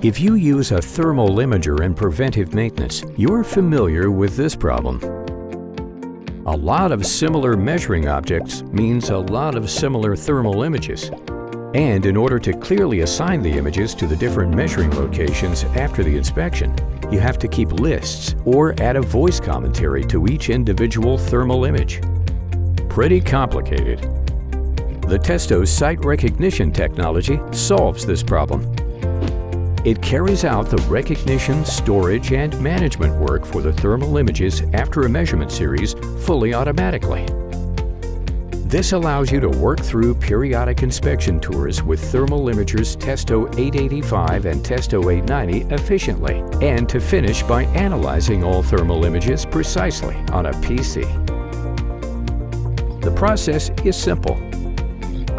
If you use a thermal imager in preventive maintenance, you're familiar with this problem. A lot of similar measuring objects means a lot of similar thermal images. And in order to clearly assign the images to the different measuring locations after the inspection, you have to keep lists or add a voice commentary to each individual thermal image. Pretty complicated. The Testo SiteRecognition technology solves this problem. It carries out the recognition, storage, and management work for the thermal images after a measurement series fully automatically. This allows you to work through periodic inspection tours with thermal imagers Testo 885 and Testo 890 efficiently, and to finish by analyzing all thermal images precisely on a PC. The process is simple.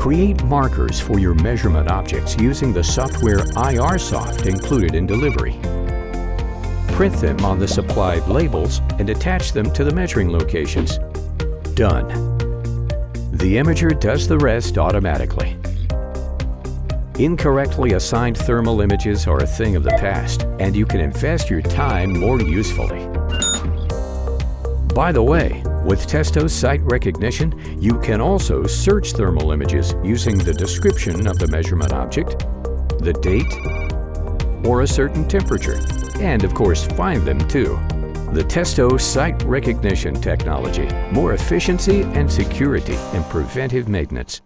Create markers for your measurement objects using the software IRsoft included in delivery. Print them on the supplied labels and attach them to the measuring locations. Done. The imager does the rest automatically. Incorrectly assigned thermal images are a thing of the past, and you can invest your time more usefully. By the way, with Testo SiteRecognition, you can also search thermal images using the description of the measurement object, the date, or a certain temperature, and of course find them too. The Testo SiteRecognition technology, more efficiency and security in preventive maintenance.